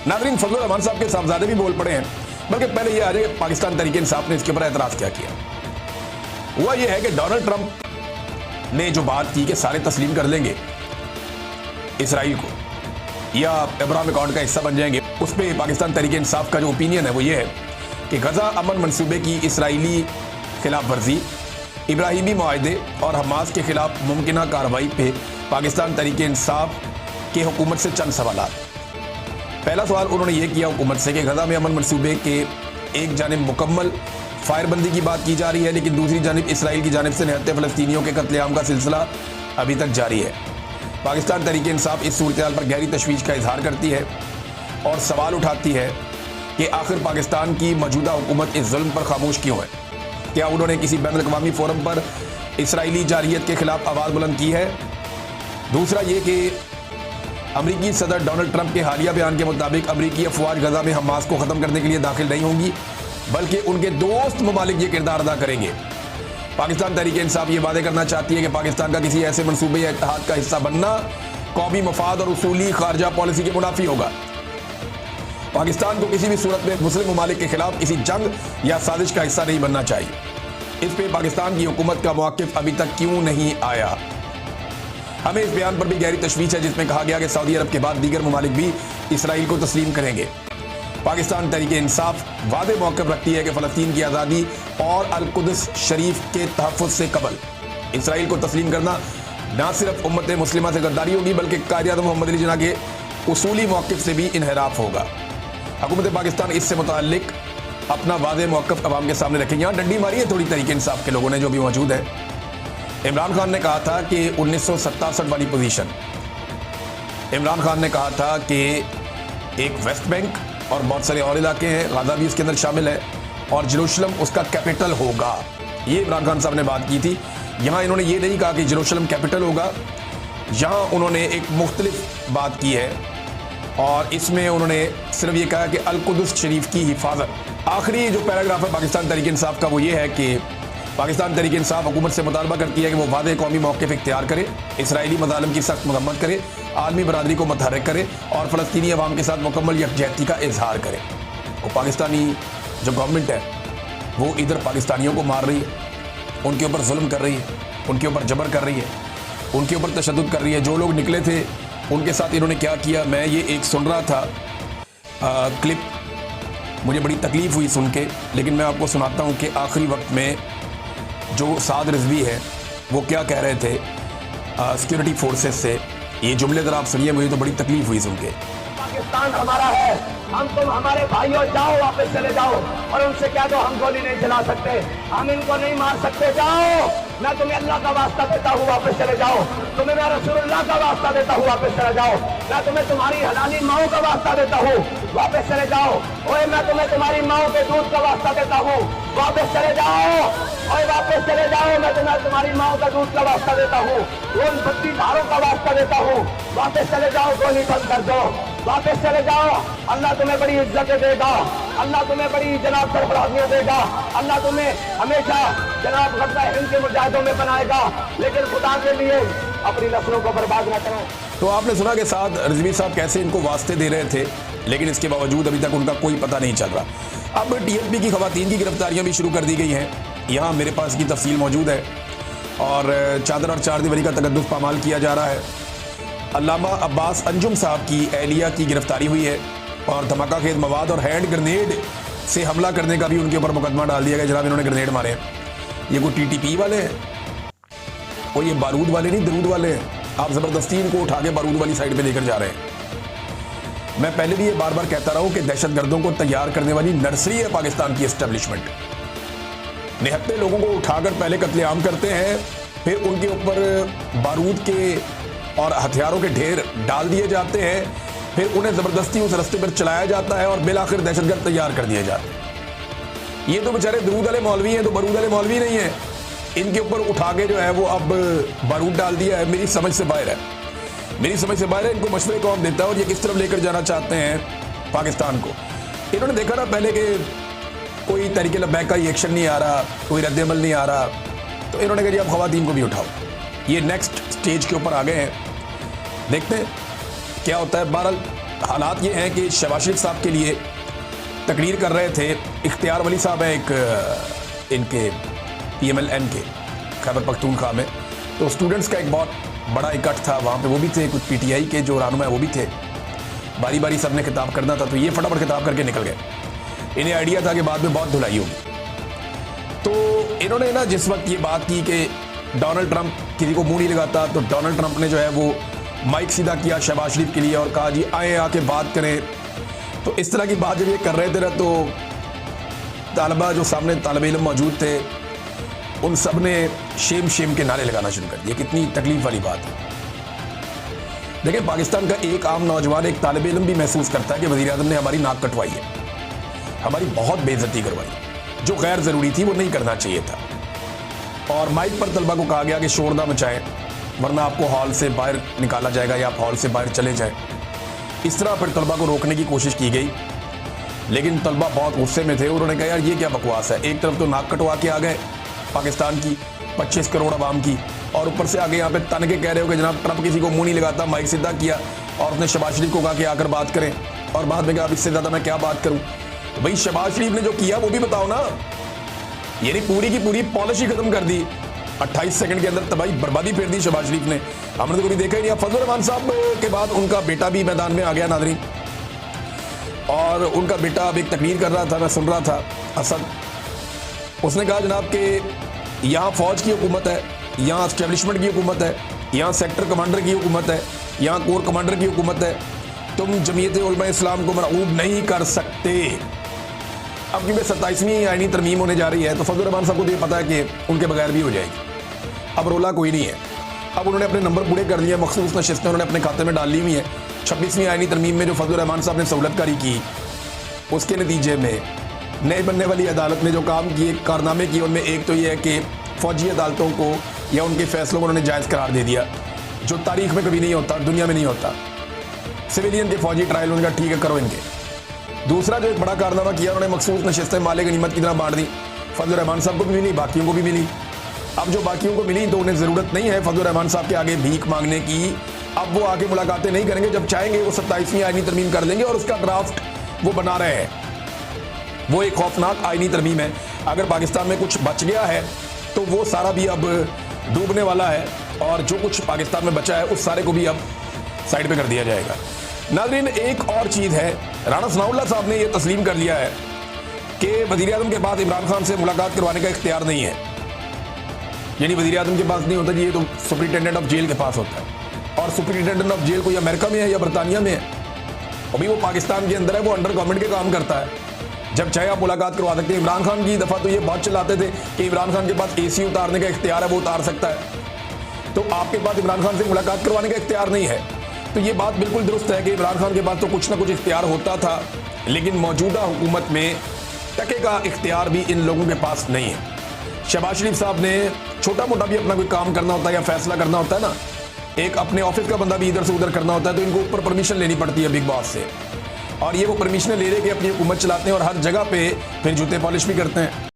नाज़रीन, फजलुर रहमान साहब के साहबजादे भी बोल पड़े हैं, बल्कि पहले ये आ जाए कि पाकिस्तान तहरीक इंसाफ ने इसके ऊपर एतराज़ क्या किया। हुआ ये है कि डोनाल्ड ट्रंप ने जो बात की कि सारे तस्लीम कर लेंगे इसराइल को या अब्राहम अकॉर्ड का हिस्सा बन जाएंगे, उस पर पाकिस्तान तहरीक इंसाफ का जो ओपिनियन है वो ये है कि गजा अमन मंसूबे की इसराइली खिलाफ वर्जी, इब्राहिमी मुआहदे और हमास के खिलाफ मुमकिन कार्रवाई पे पाकिस्तान तहरीक इंसाफ के हुकूमत से चंद सवाल। पहला सवाल उन्होंने ये किया हुकूमत से कि गजा में अमन मंसूबे के एक जानिब मुकम्मल फायरबंदी की बात की जा रही है, लेकिन दूसरी जानिब इसराइल की जानिब से निहत्ते फ़लस्तीनियों के कत्लेआम का सिलसिला अभी तक जारी है। पाकिस्तान तहरीक इंसाफ इस सूरत पर गहरी तशवीश का इजहार करती है और सवाल उठाती है कि आखिर पाकिस्तान की मौजूदा हुकूमत इस जुल्म पर खामोश क्यों है। क्या उन्होंने किसी बैनुल-अक़वामी फोरम पर इसराइली जारहियत के खिलाफ आवाज़ बुलंद की है। दूसरा ये कि अमरीकी सदर डोनाल्ड ट्रंप के हालिया बयान के मुताबिक अमरीकी अफवाज गजा में हमास को ख़त्म करने के लिए दाखिल नहीं होंगी, बल्कि उनके दोस्त ममालिक ये किरदार अदा करेंगे। पाकिस्तान तहरीक इंसाफ ये वादे करना चाहती है कि पाकिस्तान का किसी ऐसे मनसूबे या इत्तेहाद का हिस्सा बनना कौमी मफाद और उसूली खारजा पॉलिसी के मुनाफी होगा। पाकिस्तान को किसी भी सूरत में मुस्लिम ममालिक के खिलाफ किसी जंग या साजिश का हिस्सा नहीं बनना चाहिए। इस पर पाकिस्तान की हुकूमत का मौक़िफ़ अभी तक क्यों नहीं आया। हमें इस बयान पर भी गहरी तशवीश है, जिसमें कहा गया कि सऊदी अरब के बाद दीगर ममालिक भी इसराइल को तस्लीम करेंगे। पाकिस्तान तहरीक इंसाफ वादे मौक़िफ़ रखती है कि फ़लस्तीन की आज़ादी और अल-कुद्स शरीफ के तहफ़्फ़ुज़ से कबल इसराइल को तस्लीम करना न सिर्फ उम्मत मुस्लिमा से गद्दारी होगी, बल्कि कायद-ए-आज़म मोहम्मद अली जिन्ना के उसूली मौक़िफ़ से भी इन्हिराफ होगा। हुकूमत पाकिस्तान इससे मुताल्लिक अपना वादे मौक़िफ़ अवाम के सामने रखेंगे। यहाँ डंडी मारी है थोड़ी तहरीक इंसाफ के लोगों ने जो भी मौजूद है। इमरान खान ने कहा था कि 1967 वाली पोजीशन, इमरान खान ने कहा था कि एक वेस्ट बैंक और बहुत सारे और इलाके हैं, गाज़ा भी उसके अंदर शामिल है और जेरूशलम उसका कैपिटल होगा। ये इमरान खान साहब ने बात की थी। यहाँ इन्होंने ये नहीं कहा कि जेरूशलम कैपिटल होगा, यहाँ उन्होंने एक मुख्तलिफ बात की है और इसमें उन्होंने सिर्फ ये कहा कि अल-कुद्स शरीफ की हिफाजत। आखिरी जो पैराग्राफ है पाकिस्तान तहरीक इंसाफ का वो ये है कि पाकिस्तान तहरीक इंसाफ हुकूमत से मुतालबा करती है कि वो वादे कौमी मौक़िफ़ इख्तियार करे, इसराइली मज़ालिम की सख्त मज़म्मत करे, आलमी बरादरी को मुतहर्रिक करे और फ़लस्तीनी अवाम के साथ मुकम्मल यकजहती का इजहार करे। वो पाकिस्तानी जो गवर्नमेंट है वो इधर पाकिस्तानियों को मार रही है, उनके ऊपर जुल्म कर रही है, उनके ऊपर जबर कर रही है, उनके ऊपर तशद्दुद कर रही है। जो लोग निकले थे उनके साथ इन्होंने क्या किया, मैं ये एक सुन रहा था क्लिप, मुझे बड़ी तकलीफ़ हुई सुन के, लेकिन मैं आपको सुनाता हूँ कि आखिरी वक्त में जो साद रिजवी है वो क्या कह रहे थे सिक्योरिटी फोर्सेस से। ये जुमले ज़रा आप सुनिए, मुझे तो बड़ी तकलीफ़ हुई सुन के। पाकिस्तान हमारा है, हम तुम हमारे भाइयों, जाओ वापस चले जाओ और उनसे कह दो हम गोली नहीं चला सकते, हम इनको नहीं मार सकते, जाओ। मैं तुम्हें अल्लाह का वास्ता देता हूँ, वापस चले जाओ। तुम्हें मैं रसूलुल्लाह का वास्ता देता हूँ, वापस चले जाओ। मैं तुम्हें तुम्हारी हलाली माओ का वास्ता देता हूँ, वापस चले जाओ। ओए मैं तुम्हें तुम्हारी माओ के दूध का वास्ता देता हूँ, वापस चले जाओ। ओए वापस चले जाओ, मैं तुम्हें तुम्हारी माओ का दूध का वास्ता देता हूँ, उन बत्तीधारों का वास्ता देता हूँ, वापस चले जाओ। गोली बंद कर दो, वापस चले जाओ। अल्लाह तुम्हें बड़ी इज्जत देगा, अल्लाह तुम्हें बड़ी जनाब सरफराजियां देगा, अल्लाह तुम्हें हमेशा जनाब गज़ा हिंद के मुजाहिदों में बनाएगा, लेकिन खुदा के लिए अपनी नस्लों को बर्बाद न करें। तो आपने सुना कि साद रिजवी साहब कैसे इनको वास्ते दे रहे थे, लेकिन इसके बावजूद अभी तक उनका कोई पता नहीं चल रहा। अब TLP की खवातीन की गिरफ्तारियां भी शुरू कर दी गई हैं। यहाँ मेरे पास की तफसील मौजूद है और चादर और चार दीवारी का तकद्दुस पामाल किया जा रहा है। अल्लामा अब्बास अंजुम साहब की एहलिया की गिरफ्तारी हुई है और धमाका खेज मवाद और हैंड ग्रेनेड से हमला करने का भी उनके ऊपर मुकदमा डाल दिया गया। जनाब इन्होंने ग्रेनेड मारे हैं। ये कोई TTP वाले हैं और ये बारूद वाले नहीं, दरूद वाले हैं। आप ज़बरदस्ती इनको उठा के बारूद वाली साइड पे लेकर जा रहे हैं। मैं पहले भी ये बार बार कहता रहा हूँ कि दहशतगर्दों को तैयार करने वाली नर्सरी है पाकिस्तान की एस्टेब्लिशमेंट। निहत्ते लोगों को उठाकर पहले कत्लेआम करते हैं, फिर उनके ऊपर बारूद के और हथियारों के ढेर डाल दिए जाते हैं, फिर उन्हें ज़बरदस्ती उस रास्ते पर चलाया जाता है और बिलाखिर दहशतगर्द तैयार कर दिए जाते हैं। ये तो बेचारे दरूद वाले मौलवी हैं, तो बारूद वाले मौलवी नहीं है। इनके ऊपर उठा के जो है वो अब बारूद डाल दिया है। मेरी समझ से बाहर है, मेरी समझ से बाहर है। इनको मशवरे कौन देता है और ये किस तरफ लेकर जाना चाहते हैं पाकिस्तान को। इन्होंने देखा ना पहले कि कोई तरीके लब्बैक का एक्शन नहीं आ रहा, कोई रद्द-ए-अमल नहीं आ रहा, तो इन्होंने कहा जी अब खवातीन को भी उठाओ। ये नेक्स्ट स्टेज के ऊपर आ गए हैं, देखते हैं क्या होता है। बहरहाल हालात ये हैं कि शहबाज शरीफ साहब के लिए तकरीर कर रहे थे इख्तियार वली साहब हैं, एक इनके PMLN के खैबर पख्तूनख्वा में। तो स्टूडेंट्स का एक बहुत बड़ा इकट्ठ था वहाँ पे, वो भी थे, कुछ PTI के जो रहनुमा है वो भी थे। बारी बारी सब ने खिताब करना था, तो ये फटाफट खिताब करके निकल गए। इन्हें आइडिया था कि बाद में बहुत धुलाई होगी। तो इन्होंने ना जिस वक्त ये बात की कि डोनाल्ड ट्रंप किसी को मुंह नहीं लगाता, तो डोनाल्ड ट्रंप ने जो है वो माइक सीधा किया शहबाज शरीफ के लिए और कहा जी आए आके बात करें। तो इस तरह की बात जब ये कर रहे थे ना, तो तालबा जो सामने तालिब इल्म मौजूद थे उन सब ने शेम शेम के नारे लगाना शुरू कर दिए। कितनी तकलीफ वाली बात है। देखिए, पाकिस्तान का एक आम नौजवान, एक तालिब इल्म भी महसूस करता है कि वज़ीर आज़म ने हमारी नाक कटवाई है, हमारी बहुत बेइज्जती करवाई, जो गैर ज़रूरी थी वो नहीं करना चाहिए था। और माइक पर तलबा को कहा गया कि शोर ना मचाएं वरना आपको हॉल से बाहर निकाला जाएगा या आप हॉल से बाहर चले जाएं। इस तरह फिर तलबा को रोकने की कोशिश की गई, लेकिन तलबा बहुत गुस्से में थे। उन्होंने कहा यार ये क्या बकवास है, एक तरफ तो नाक कटवा के आ गए पाकिस्तान की 25 करोड़ आवाम की, और ऊपर से आगे यहाँ पे तन के कह रहे हो कि जनाब ट्रंप किसी को मुंह नहीं लगाता, माइक सीधा किया और उसने शहबाज शरीफ को कहा कि आकर बात करें, और बाद में कहा अब इससे ज़्यादा मैं क्या बात करूँ। तो भाई शहबाज शरीफ ने जो किया वो भी बताओ ना। यानी पूरी की पूरी पॉलिसी खत्म कर दी 28 सेकंड के अंदर, तबाही बर्बादी फेर दी शहबाज शरीफ ने। हमने तो कभी देखा ही नहीं। फजल रहमान साहब के बाद उनका बेटा भी मैदान में आ गया नाज़रीन, और उनका बेटा अब एक तकरीर कर रहा था, मैं सुन रहा था, असद। उसने कहा जनाब कि यहाँ फौज की हुकूमत है, यहाँ एस्टेब्लिशमेंट की हुकूमत है, यहाँ सेक्टर कमांडर की हुकूमत है, यहाँ कोर कमांडर की हुकूमत है, तुम जमीयत उलमा इस्लाम को मरऊब नहीं कर सकते। अब क्योंकि 27वीं आईनी तरमीम होने जा रही है, तो फजल रहमान साहब को तो ये पता है कि उनके बगैर भी हो जाएगी। अब रोला कोई नहीं है। अब उन्होंने अपने नंबर पूरे कर लिए, मखसूस नशिस्तें उन्होंने अपने खाते में डाल ली हुई हैं। 26वीं आईनी तरमीम में जो फजल रहमान साहब ने सहूलतकारी की, उसके नतीजे में नए बनने वाली अदालत ने जो काम किए, कारनामे किए, उनमें एक तो ये है कि फौजी अदालतों को या उनके फैसलों को उन्होंने जायज़ करार दे दिया, जो तारीख में कभी नहीं होता, दुनिया में नहीं होता। सिविलियन के फौजी ट्रायल, उनका ठीक है करो इनके। दूसरा जो एक बड़ा कारनामा किया, उन्होंने मखसूस नशिस्तें माले गनीमत की तरह बांट दी। फजल रहमान साहब को भी मिली, बाकियों को भी मिली। अब जो बाकियों को मिली तो उन्हें ज़रूरत नहीं है फजल रहमान साहब के आगे भीख मांगने की। अब वो आके मुलाकातें नहीं करेंगे, जब चाहेंगे वो 27वीं आईनी तरमीम कर लेंगे, और उसका ड्राफ्ट वो बना रहे हैं। वो एक खौफनाक आईनी तरमीम है। अगर पाकिस्तान में कुछ बच गया है तो वो सारा भी अब डूबने वाला है, और जो कुछ पाकिस्तान में बचा है उस सारे को भी अब साइड पे कर दिया जाएगा। नाज़रीन, एक और चीज़ है, राणा सनाउल्लाह साहब ने यह तस्लीम कर लिया है कि वज़ीर आज़म के पास इमरान खान से मुलाकात करवाने का इख्तियार नहीं है। यानी वज़ीर आज़म के पास नहीं होता जी, ये तो सुपरिटेंडेंट ऑफ जेल के पास होता है, और सुपरिटेंडेंट ऑफ जेल कोई अमेरिका में है या बरतानिया में है, अभी वो पाकिस्तान के अंदर है, वो अंडर गवर्नमेंट के काम करता है। जब चाहे आप मुलाकात करवा सकते हैं। इमरान खान की दफ़ा तो ये बहुत चलाते थे कि इमरान खान के पास AC उतारने का इख्तियार है, वो उतार सकता है, तो आपके पास इमरान खान से मुलाकात करवाने का इख्तियार नहीं है। तो ये बात बिल्कुल दुरुस्त है कि इमरान खान के पास तो कुछ ना कुछ इख्तियार होता था, लेकिन मौजूदा हुकूमत में टके का इख्तियार भी इन लोगों के पास नहीं है। शहबाज शरीफ साहब ने छोटा मोटा भी अपना कोई काम करना होता है या फैसला करना होता है ना, एक अपने ऑफिस का बंदा भी इधर से उधर करना होता है, तो इनको ऊपर परमिशन लेनी पड़ती है बिग बॉस से, और ये वो परमिशन ले लेके अपनी हुकूमत चलाते हैं और हर जगह पे फिर जूते पॉलिश भी करते हैं।